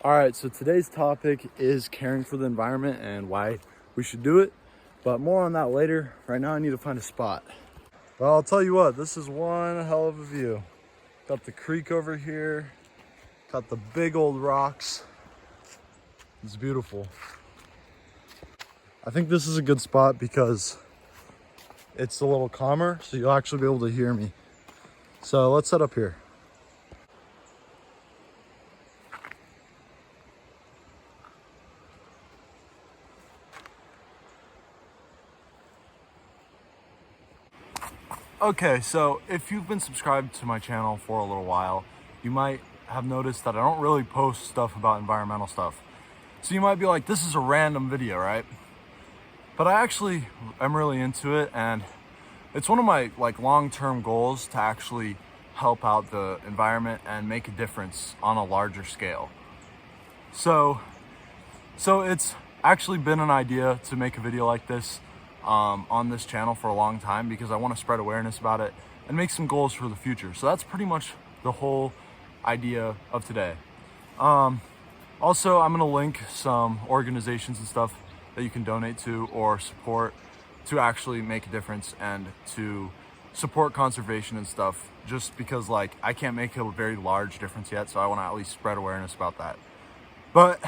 All right, so today's topic is caring for the environment and why we should do it, but more on that later. Right now I need to find a spot. Well, I'll tell you what, this is one hell of a view. Got the creek over here, got the big old rocks. It's beautiful. I think this is a good spot because it's a little calmer, so you'll actually be able to hear me. So let's set up here. Okay, so if you've been subscribed to my channel for a little while, you might have noticed that I don't really post stuff about environmental stuff. So you might be like, this is a random video, right? But I actually am really into it, and it's one of my long-term goals to actually help out the environment and make a difference on a larger scale. So it's actually been an idea to make a video like this on this channel for a long time because I want to spread awareness about it and make some goals for the future. So that's pretty much the whole idea of today. Also, I'm going to link some organizations and stuff that you can donate to or support to actually make a difference and to support conservation and stuff, just because I can't make a very large difference yet, so I want to at least spread awareness about that. But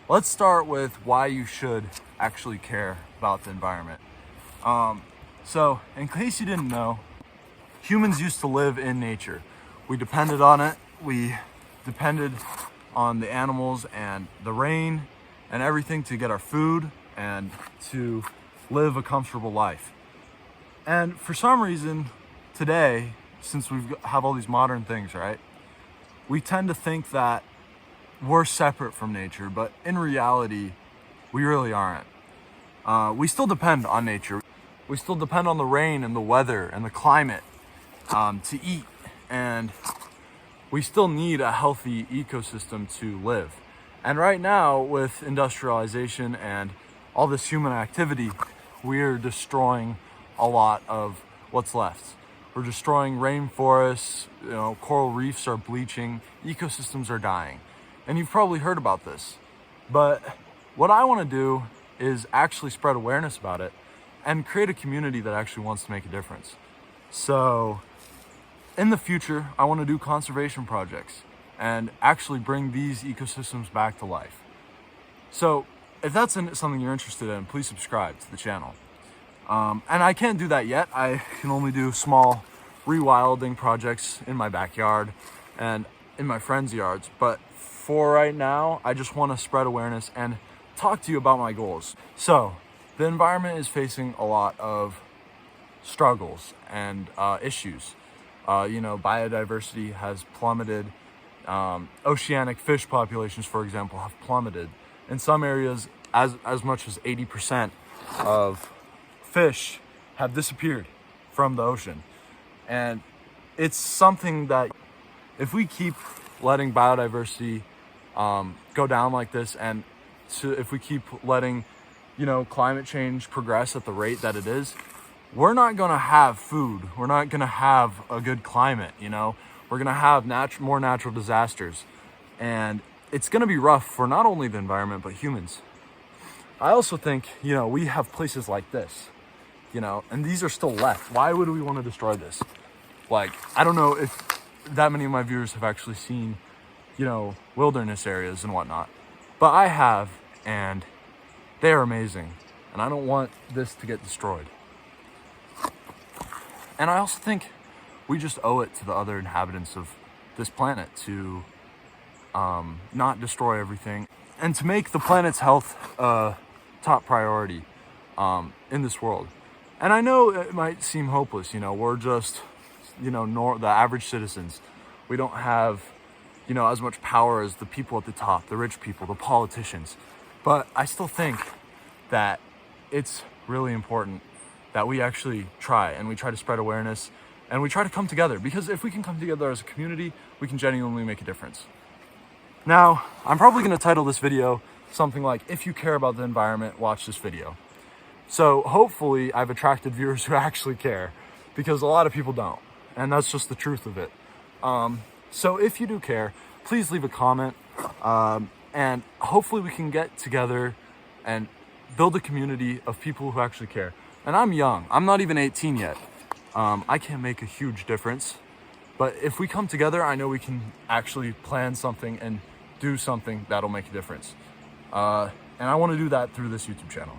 let's start with why you should actually care about the environment. So in case you didn't know, humans used to live in nature. We depended on it. We depended on the animals and the rain and everything to get our food and to live a comfortable life. And for some reason today, since we have all these modern things, right, we tend to think that we're separate from nature, but in reality, we really aren't. We still depend on nature. We still depend on the rain and the weather and the climate to eat, and we still need a healthy ecosystem to live. And right now, with industrialization and all this human activity, we're destroying a lot of what's left. We're destroying rainforests, coral reefs are bleaching, ecosystems are dying. And you've probably heard about this. But what I want to do is actually spread awareness about it and create a community that actually wants to make a difference. So in the future, I want to do conservation projects and actually bring these ecosystems back to life. So if that's something you're interested in, please subscribe to the channel. And I can't do that yet. I can only do small rewilding projects in my backyard and in my friends' yards. But for right now, I just want to spread awareness and talk to you about my goals. So the environment is facing a lot of struggles and issues. Biodiversity has plummeted. Oceanic fish populations, for example, have plummeted. In some areas, as much as 80% of fish have disappeared from the ocean. And it's something that if we keep letting biodiversity go down like this, and if we keep letting climate change progress at the rate that it is, we're not going to have food. We're not going to have a good climate. We're going to have more natural disasters, and it's going to be rough for not only the environment but humans. I also think we have places like this, and these are still left. Why would we want to destroy this? I don't know if that many of my viewers have actually seen wilderness areas and whatnot, but I have, and they are amazing, and I don't want this to get destroyed. And I also think we just owe it to the other inhabitants of this planet to not destroy everything and to make the planet's health a top priority in this world. And I know it might seem hopeless, we're just the average citizens. We don't have as much power as the people at the top, the rich people, the politicians. But I still think that it's really important that we actually try, and we try to spread awareness, and we try to come together, because if we can come together as a community, we can genuinely make a difference. Now, I'm probably going to title this video something like, if you care about the environment, watch this video. So hopefully I've attracted viewers who actually care, because a lot of people don't, and that's just the truth of it. So if you do care, please leave a comment. And hopefully we can get together and build a community of people who actually care. And I'm young, I'm not even 18 yet. I can't make a huge difference, but if we come together, I know we can actually plan something and do something that'll make a difference. And I want to do that through this YouTube channel.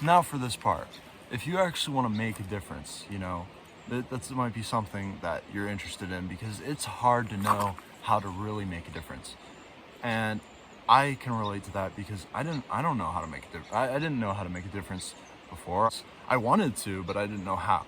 Now for this part, if you actually want to make a difference, you know, that might be something that you're interested in, because it's hard to know how to really make a difference. And I can relate to that because I don't know how to make a difference. I didn't know how to make a difference before. I wanted to, but I didn't know how.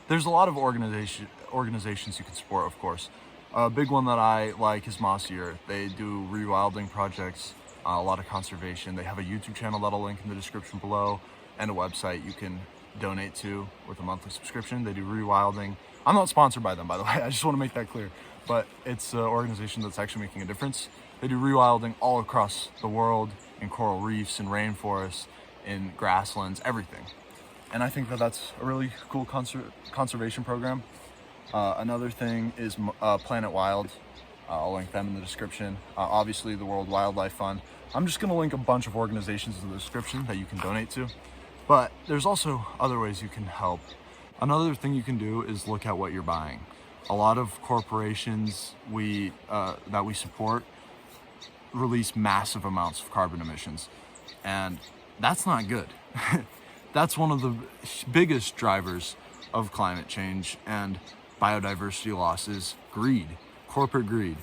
There's a lot of organizations you can support, of course. A big one that I like is Mossy Earth. They do rewilding projects, a lot of conservation. They have a YouTube channel that I'll link in the description below, and a website you can donate to with a monthly subscription. They do rewilding. I'm not sponsored by them, by the way. I just want to make that clear. But it's an organization that's actually making a difference. They do rewilding all across the world, in coral reefs, in rainforests, in grasslands, everything. And I think that that's a really cool conservation program. Another thing is Planet Wild. I'll link them in the description. Obviously, the World Wildlife Fund. I'm just going to link a bunch of organizations in the description that you can donate to. But there's also other ways you can help. Another thing you can do is look at what you're buying. A lot of corporations that we support release massive amounts of carbon emissions, and that's not good. That's one of the biggest drivers of climate change and biodiversity loss is greed, corporate greed.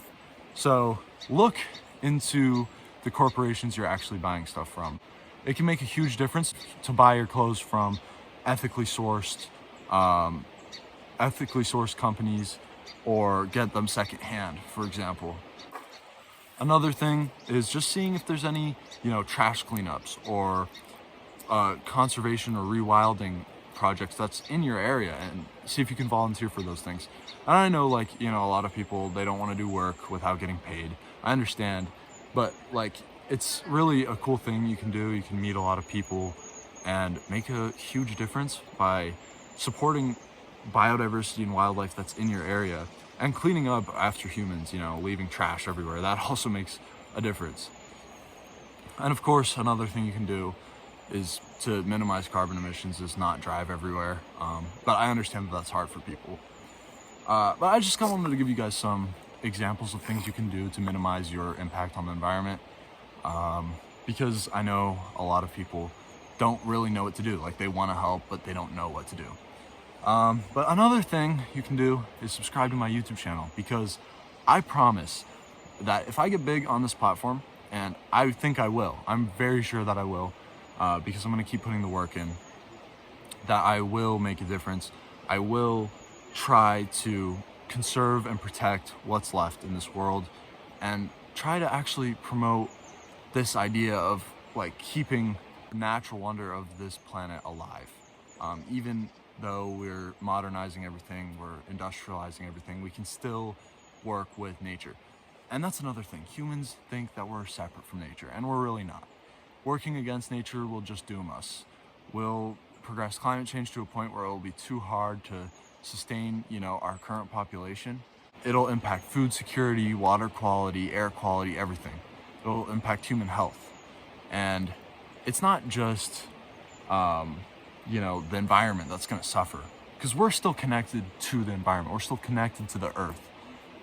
So look into the corporations you're actually buying stuff from. It can make a huge difference to buy your clothes from ethically sourced companies, or get them secondhand, for example. Another thing is just seeing if there's any, trash cleanups or conservation or rewilding projects that's in your area, and see if you can volunteer for those things. And I know, a lot of people, they don't want to do work without getting paid. I understand, but it's really a cool thing you can do. You can meet a lot of people and make a huge difference by supporting biodiversity and wildlife that's in your area, and cleaning up after humans, leaving trash everywhere. That also makes a difference. And of course, another thing you can do is to minimize carbon emissions is not drive everywhere. But I understand that that's hard for people. But I just kind of wanted to give you guys some examples of things you can do to minimize your impact on the environment. Because I know a lot of people don't really know what to do. They want to help, but they don't know what to do. But another thing you can do is subscribe to my YouTube channel, because I promise that if I get big on this platform, and I think I will, I'm very sure that I will, because I'm going to keep putting the work in, that I will make a difference. I will try to conserve and protect what's left in this world, and try to actually promote this idea of keeping the natural wonder of this planet alive. Even though we're modernizing everything, we're industrializing everything, we can still work with nature. And that's another thing. Humans think that we're separate from nature, and we're really not. Working against nature will just doom us. We'll progress climate change to a point where it'll be too hard to sustain, our current population. It'll impact food security, water quality, air quality, everything. It'll impact human health. And it's not just the environment that's going to suffer, because we're still connected to the environment. We're still connected to the earth.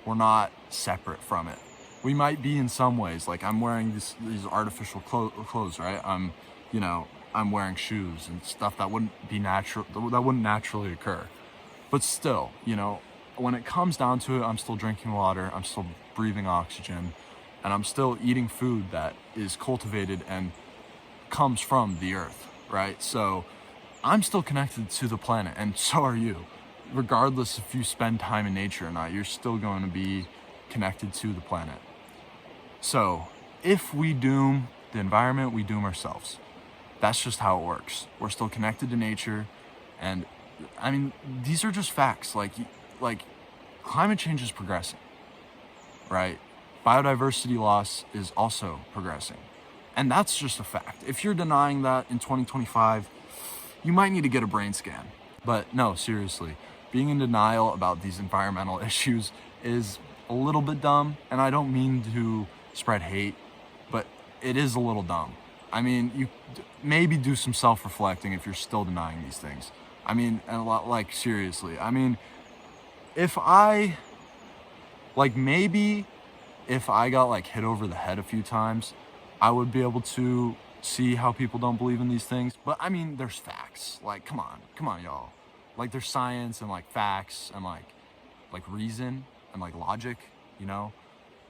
We're not separate from it. We might be in some ways. I'm wearing these artificial clothes, right? I'm wearing shoes and stuff that wouldn't be natural, that wouldn't naturally occur. But still, when it comes down to it, I'm still drinking water, I'm still breathing oxygen, and I'm still eating food that is cultivated and comes from the earth, right? So I'm still connected to the planet, and so are you. Regardless if you spend time in nature or not, you're still going to be connected to the planet. So if we doom the environment, we doom ourselves. That's just how it works. We're still connected to nature, and these are just facts. Climate change is progressing, right? Biodiversity loss is also progressing, and that's just a fact. If you're denying that in 2025, you might need to get a brain scan. But no, seriously, being in denial about these environmental issues is a little bit dumb, and I don't mean to spread hate but it is a little dumb. I mean, you maybe do some self-reflecting if you're still denying these things. I mean, and a lot, like, seriously. I mean, if I, like, maybe if I got, like, hit over the head a few times, I would be able to see how people don't believe in these things. But I mean, there's facts. Like, come on, y'all. Like, there's science and, like, facts and, like reason and, like, logic, you know?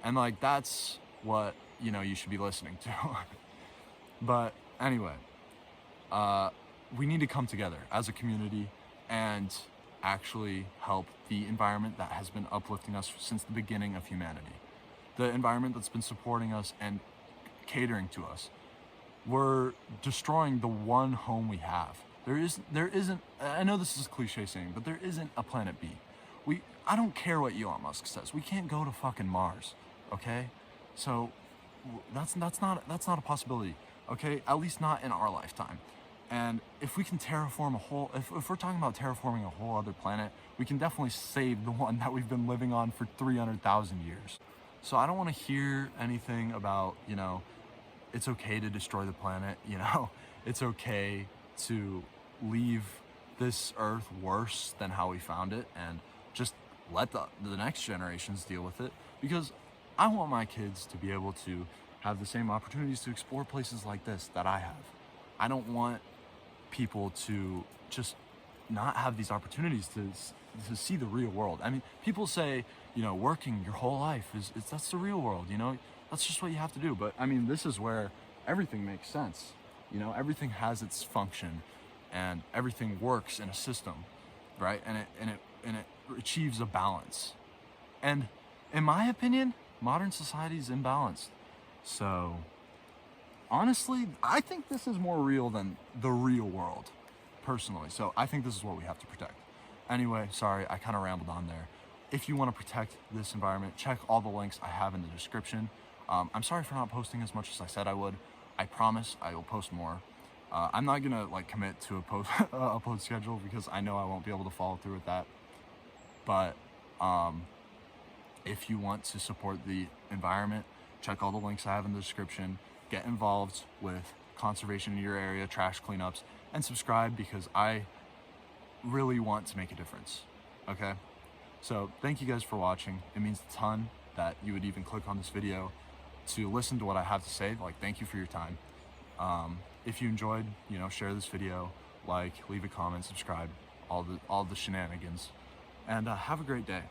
And, like, that's what, you know, you should be listening to. But anyway, we need to come together as a community and actually help the environment that has been uplifting us since the beginning of humanity. The environment that's been supporting us and catering to us. We're destroying the one home we have. There isn't, I know this is a cliche saying, but there isn't a planet B. I don't care what Elon Musk says. We can't go to fucking Mars, okay? So that's not a possibility, okay? At least not in our lifetime. And if we can terraform if we're talking about terraforming a whole other planet, we can definitely save the one that we've been living on for 300,000 years. So I don't want to hear anything about, you know, it's okay to destroy the planet, you know, it's okay to leave this earth worse than how we found it and just let the next generations deal with it, because I want my kids to be able to have the same opportunities to explore places like this that I have. I don't want people to just not have these opportunities to see the real world. I mean, people say, you know, working your whole life that's the real world, you know, that's just what you have to do. But I mean, this is where everything makes sense. You know, everything has its function and everything works in a system, right? And it achieves a balance. And in my opinion, modern society is imbalanced. So honestly, I think this is more real than the real world, personally. So I think this is what we have to protect. Anyway, sorry, I kind of rambled on there. If you want to protect this environment, check all the links I have in the description. I'm sorry for not posting as much as I said I would. I promise I will post more. I'm not gonna like commit to a upload schedule because I know I won't be able to follow through with that. But if you want to support the environment, check all the links I have in the description. Get involved with conservation in your area, trash cleanups, and subscribe because I really want to make a difference. Okay? So thank you guys for watching. It means a ton that you would even click on this video to listen to what I have to say. Like, thank you for your time. If you enjoyed, you know, share this video, like, leave a comment, subscribe, all the shenanigans, and have a great day.